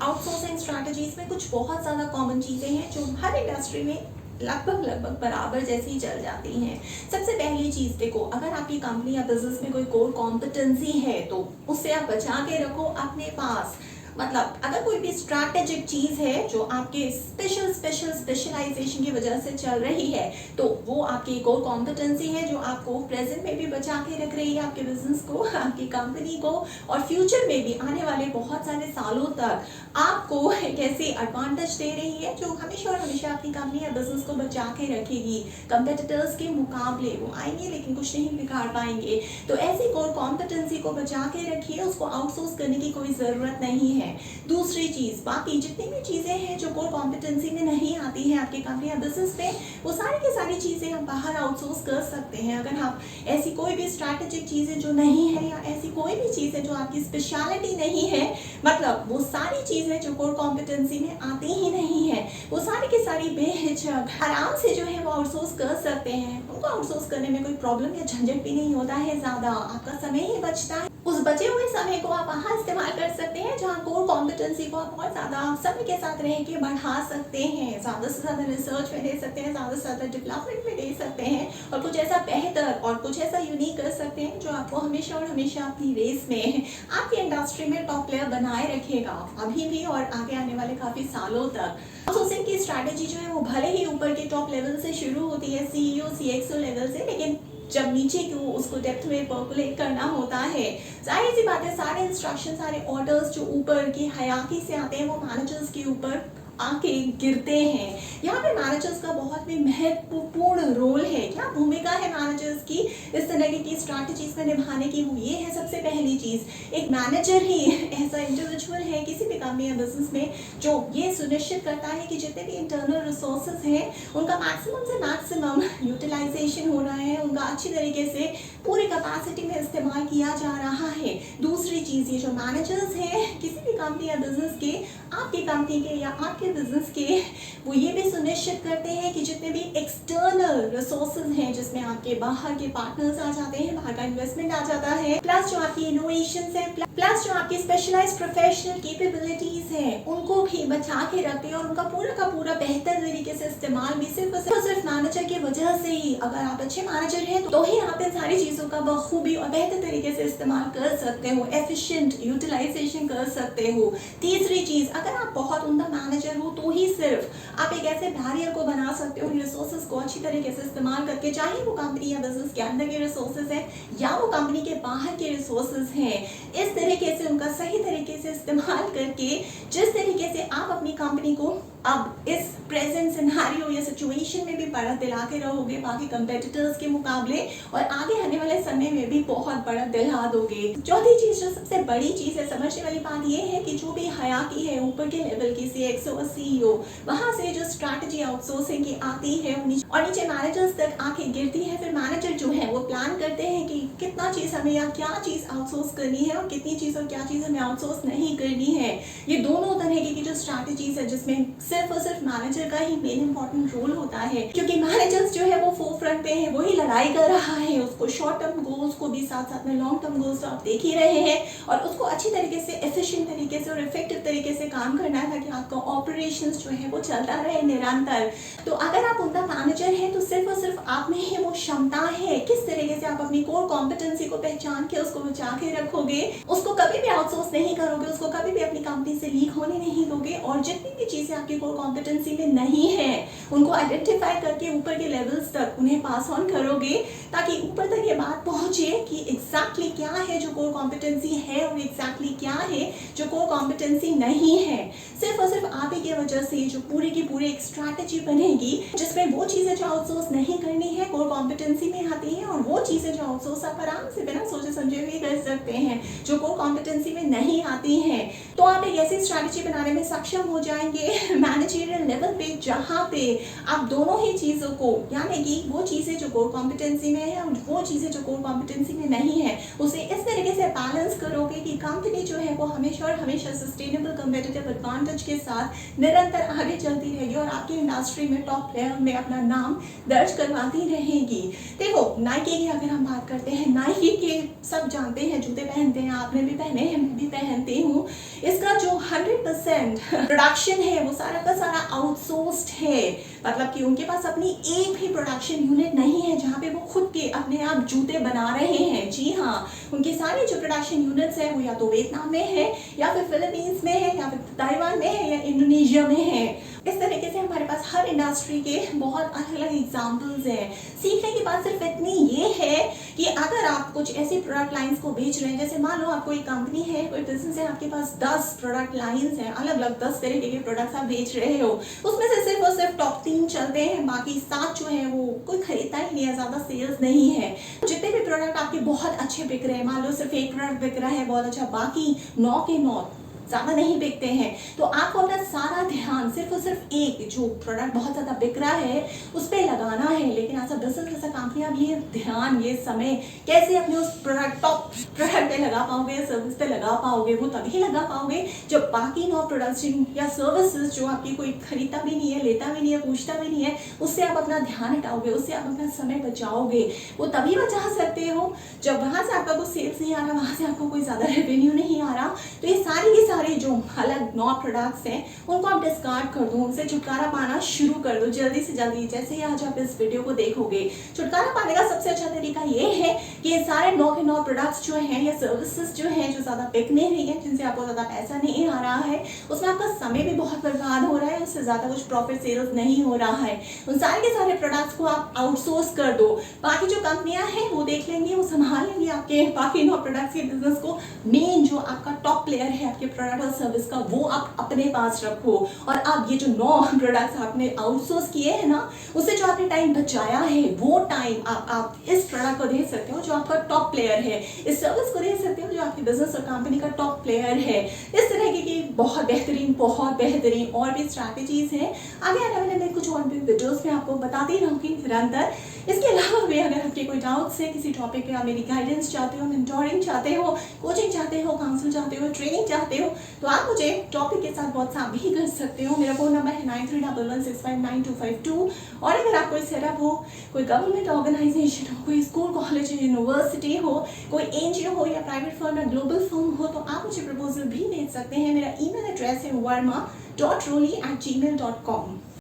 Outsourcing strategies में कुछ बहुत ज़्यादा कॉमन चीज़ें हैं जो हर इंडस्ट्री में लगभग बराबर जैसी चल जाती हैं। सबसे पहली चीज़ देखो, अगर आपकी कंपनी या बिजनेस में कोई कोर कॉम्पिटेंसी है तो उससे आप बचा के रखो अपने पास। मतलब अगर कोई भी स्ट्रैटेजिक चीज़ है जो आपके स्पेशलाइजेशन की वजह से चल रही है तो वो आपकी कोर कॉम्पिटेंसी है जो आपको प्रेजेंट में भी बचा के रख रही है, आपके बिजनेस को, आपकी कंपनी को, और फ्यूचर में भी आने वाले बहुत सारे सालों तक आपको एक ऐसी एडवांटेज दे रही है जो हमेशा और हमेशा आपकी कंपनी या बिजनेस को बचा के रखेगी। कंपेटिटर्स के मुकाबले वो आएंगे लेकिन कुछ नहीं बिगाड़ पाएंगे। तो ऐसी कोर कॉम्पिटेंसी को बचा के रखिए, उसको आउटसोर्स करने की कोई ज़रूरत नहीं है। दूसरी चीज़, बाकी जितनी भी चीज़ें हैं जो कोर कॉम्पिटेंसी में नहीं आती हैं आपकी कंपनी या बिजनेस में, वो सारी की सारी चीज़ें हम बाहर आउटसोर्स कर सकते हैं। अगर आप ऐसी कोई भी स्ट्रैटेजिक चीज़ें जो नहीं है या ऐसी कोई भी चीज़ें जो आपकी स्पेशलिटी नहीं है, मतलब वो सारी चीज़ें जो कोर कॉम्पिटेंसी में आती ही नहीं है, वो सारी की सारी बेहिचक आराम से जो है वो आउटसोर्स कर सकते हैं। उनको आउटसोर्स करने में कोई प्रॉब्लम या झंझट भी नहीं होता है, ज़्यादा आपका समय ही बचता है। उस बचे हुए समय को आप वहाँ इस्तेमाल कर सकते हैं जहाँ कोर कॉम्पिटेंसी को आप बहुत ज़्यादा समय के साथ रह के बढ़ा सकते हैं, ज़्यादा से ज़्यादा रिसर्च में दे सकते हैं, ज़्यादा से ज़्यादा डेवलपमेंट में दे सकते हैं, और कुछ ऐसा बेहतर और कुछ ऐसा यूनिक कर सकते हैं जो आपको हमेशा और हमेशा अपनी रेस में आपकी इंडस्ट्री में टॉप प्लेयर बनाए रखेगा, अभी भी और आगे आने वाले काफ़ी सालों तक। आउटसोर्सिंग की स्ट्रैटेजी जो है वो भले ही ऊपर के टॉप लेवल से शुरू होती है, CEO CXO लेवल से, लेकिन जब नीचे को उसको डेप्थ में पर्कुलेट करना होता है, जाहिर सी बात है सारे इंस्ट्रक्शन, सारे ऑर्डर्स जो ऊपर की हायरार्की से आते हैं वो मैनेजर्स के ऊपर आके गिरते हैं। यहाँ पे मैनेजर्स का बहुत भी महत्वपूर्ण रोल है। क्या भूमिका है मैनेजर्स की इस तरह की स्ट्रैटेजीज में निभाने की? वो ये है, सबसे पहली चीज़, एक मैनेजर ही ऐसा इंडिविजुअल है किसी भी कंपनी या बिजनेस में जो ये सुनिश्चित करता है कि जितने भी इंटरनल रिसोर्सेज हैं उनका मैक्सिमम से मैक्सिमम यूटिलाइजेशन हो रहा है, उनका अच्छी तरीके से पूरी कैपेसिटी में इस्तेमाल किया जा रहा है। दूसरी चीज़, ये जो मैनेजर्स हैं किसी भी कंपनी या बिजनेस के, आपकी कंपनी के या आपके बिजनेस के, वो ये भी सुनिश्चित करते हैं कि जितने भी एक्सटर्नल रिसोर्सेज हैं जिसमें आपके बाहर के पार्टनर्स आ जाते हैं, बाहर का इन्वेस्टमेंट आ जाता है, प्लस जो आपकी इनोवेशंस हैं, प्लस जो आपकी स्पेशलाइज्ड प्रोफेशनल कैपेबिलिटीज हैं, उनको भी बचा के रखते हैं, और उनका पूरा का पूरा बेहतर तरीके से इस्तेमाल भी सिर्फ मैनेजर की वजह से ही, अगर आप अच्छे मैनेजर हैं तो ही आप इन सारी चीज़ों का बखूबी और बेहतर तरीके से इस्तेमाल कर सकते हो, एफिशिएंट यूटिलाइजेशन कर सकते हो। तीसरी चीज़, अगर आप बहुत उम्दा मैनेजर हो तो ही सिर्फ आप एक ऐसे बैरियर को बना सकते हो रिसोर्सेज को अच्छी तरीके से इस्तेमाल करके, चाहे वो कंपनी या बिजनेस के अंदर के रिसोर्सेज हैं या वो कंपनी के बाहर के रिसोर्सेज हैं, इस तरीके से उनका सही तरीके से इस्तेमाल करके, जिस तरीके से आप अपनी कंपनी को अब इस प्रेजेंट सिनेरियो या सिचुएशन में भी बढ़त दिला के रहोगे बाकी कंपेटिटर्स के मुकाबले, और आगे आने वाले समय में भी बहुत बड़ा दिला दोगे। चौथी चीज, जो सबसे बड़ी चीज है समझने वाली बात ये है कि जो भी हायरार्की है ऊपर के लेवल की, CXO और CEO, वहां से जो स्ट्रैटेजी आउटसोर्सिंग की आती है और नीचे मैनेजर्स तक आके गिरती है, फिर मैनेजर जो है वो प्लान करते हैं कि कितना चीज हमें या क्या चीज आउटसोर्स करनी है और कितनी चीज और क्या चीज हमें आउटसोर्स नहीं करनी है। ये दोनों तरह की जो स्ट्रैटेजीज है जिसमें सिर्फ और सिर्फ मैनेजर का ही मेन इंपॉर्टेंट रोल होता है, क्योंकि मैनेजर्स जो है वो फोरफ्रंट पे है, वही लड़ाई कर रहा है, उसको शॉर्ट टर्म गोल्स को भी साथ साथ में लॉन्ग टर्म गोल्स तो आप देख ही रहे हैं, और उसको अच्छी तरीके से एफिशिएंट तरीके से और इफेक्टिव तरीके से काम करना है ताकि आपका ऑपरेशंस जो है वो चलता रहे निरंतर। तो अगर आप उनका मैनेजर हैं तो सिर्फ और सिर्फ आप में ही वो क्षमता है किस तरीके से आप अपनी कोर कॉम्पिटेंसी को पहचान के उसको बचा के रखोगे, उसको कभी भी आउटसोर्स नहीं करोगे, उसको कभी भी अपनी कंपनी से लीक होने नहीं दोगे, और जितनी भी चीजें आपकी कोर कॉम्पिटेंसी में नहीं है उनको आइडेंटिफाई करके ऊपर के लेवल्स तक उन्हें पास ऑन करोगे, ताकि ऊपर तक ये बात पहुंचे कि एग्जैक्टली क्या है जो कोर कॉम्पिटेंसी है और एग्जैक्टली क्या है जो कोर कॉम्पिटेंसी नहीं है। सिर्फ और सिर्फ आप ही की वजह से जो पूरी की पूरी एक स्ट्रैटेजी बनेगी जिसमें वो चीजें जो आउटसोर्स नहीं करनी है कोर कॉम्पिटेंसी में आती हैं, और वो चीजें जो आउटसोर्स आप आराम से बिना सोचे समझे हुए कर सकते हैं जो कोर कॉम्पिटेंसी में नहीं आती हैं। तो आप एक ऐसी स्ट्रैटेजी बनाने में सक्षम हो जाएंगे मैनेजरियल लेवल पे जहाँ पे आप दोनों ही चीज़ों को, यानी कि वो चीज़ें जो कोर कॉम्पिटेंसी में है और वो चीज़ें जो कोर कॉम्पिटेंसी में नहीं है, उसे इस तरीके से बैलेंस करोगे कि कंपनी जो है वो हमेशा और हमेशा सस्टेनेबल कम्पिटिटिव एडवांटेज एडवांटेज के साथ निरंतर आगे चलती रहेगी और आपकी इंडस्ट्री में टॉप प्लेयर में अपना नाम दर्ज करवाती रहेगी। देखो नाइकी की अगर हम बात करते हैं, नाइकी के सब जानते हैं, जूते पहनते हैं, आपने भी पहने हैं, मैं भी पहनती हूँ। इसका जो 100% प्रोडक्शन है वो सारा का सारा आउटसोर्स्ड है, मतलब कि उनके पास अपनी एक भी प्रोडक्शन यूनिट नहीं है जहाँ पे वो खुद के अपने आप जूते बना रहे हैं। जी हाँ, उनके सारे जो प्रोडक्शन यूनिट्स हैं वो या तो वियतनाम में है या फिर फिलीपींस में है या फिर ताइवान में है या इंडोनेशिया में है। इस तरीके से हमारे पास हर इंडस्ट्री के बहुत अलग अलग एग्जाम्पल्स हैं। सीखने की बात सिर्फ इतनी ये है कि अगर आप कुछ ऐसी प्रोडक्ट लाइंस को बेच रहे हैं, जैसे मान लो आप कोई कंपनी है, कोई बिजनेस है, आपके पास 10 प्रोडक्ट लाइंस हैं, अलग अलग 10 तरीके के प्रोडक्ट्स आप बेच रहे हो, उसमें से सिर्फ और सिर्फ टॉप 3 चलते हैं, बाकी 7 जो है वो कोई खरीदता ही नहीं है, ज्यादा सेल्स नहीं है। जितने भी प्रोडक्ट आपके बहुत अच्छे बिक रहे हैं, मान लो सिर्फ एक प्रोडक्ट बिक रहा है बहुत अच्छा, बाकी 9 के 9 ज़्यादा नहीं बिकते हैं, तो आपको अपना सारा ध्यान सिर्फ और सिर्फ एक जो प्रोडक्ट बहुत ज़्यादा बिक रहा है उस पर लगाना है। लेकिन ऐसा बिजनेस ऐसा कंपनी आप ये ध्यान, ये समय कैसे अपने उस प्रोडक्ट टॉप प्रोडक्ट पे लगा पाओगे, सर्विस पे लगा पाओगे? वो तभी लगा पाओगे जब बाकी 9 प्रोडक्ट्स या सर्विसेज जो आपकी कोई खरीदता भी नहीं है, लेता भी नहीं है, पूछता भी नहीं है, उससे आप अपना ध्यान हटाओगे, उससे आप अपना समय बचाओगे। वो तभी बचा सकते हो जब वहाँ से आपका कोई सेल्स नहीं आ रहा, वहाँ से आपको कोई ज़्यादा रेवेन्यू नहीं आ रहा। तो ये सारे जो अलग 9 प्रोडक्ट्स हैं उनको आप डिस्कार्ड कर दो, उनसे छुटकारा पाना शुरू कर दो जल्दी से जल्दी। जैसे ही आज आप इस वीडियो को देखोगे, छुटकारा पाने का सबसे अच्छा तरीका ये है कि ये सारे 9 के 9 प्रोडक्ट्स जो हैं या सर्विसेज जो हैं जो ज़्यादा बिक नहीं रही है, जिनसे आपको ज़्यादा पैसा नहीं आ रहा है, उसमें आपका समय भी बहुत बर्बाद हो रहा है, उससे ज़्यादा कुछ प्रॉफिट सेल्स नहीं हो रहा है, उन सारे के सारे प्रोडक्ट्स को आप आउटसोर्स कर दो। बाकी जो कंपनियां हैं वो देख लेंगी, वो संभाल लेंगी आपके बाकी 9 प्रोडक्ट्स के बिजनेस को। मेन जो आपका टॉप प्लेयर है आपके प्रोडक्ट और सर्विस का, वो आप अपने पास रखो। और आप ये जो 9 प्रोडक्ट्स आपने आउटसोर्स किए हैं ना, उससे जो आपने टाइम बचाया है, वो टाइम आप इस प्रोडक्ट को दे सकते हो जो आपका टॉप प्लेयर है, इस सर्विस को दे सकते हो जो आपकी बिजनेस और कंपनी का टॉप प्लेयर है। इस तरह की बहुत बेहतरीन और भी स्ट्रैटेजीज हैं। आगे आने वाले मैं कुछ और भी वीडियोस में आपको बताती रहूंगी निरंतर। इसके अलावा भी अगर आपके कोई डाउट्स है किसी टॉपिक पे, आप मेरी गाइडेंस चाहते हो, मेंटोरिंग चाहते हो, कोचिंग चाहते हो, काउंसिल चाहते हो, ट्रेनिंग चाहते हो, तो आप मुझे टॉपिक के साथ व्हाट्सएप भी कर सकते हो। मेरा फोन नंबर है 9311659252। और अगर आप कोई सेटअप हो, कोई गवर्नमेंट ऑर्गेनाइजेशन हो, कोई स्कूल, कॉलेज, यूनिवर्सिटी हो, कोई एनजीओ हो या प्राइवेट फर्म या ग्लोबल फर्म हो, तो आप मुझे प्रपोजल भी भेज सकते हैं। मेरा ईमेल एड्रेस है verma.roli@gmail.com।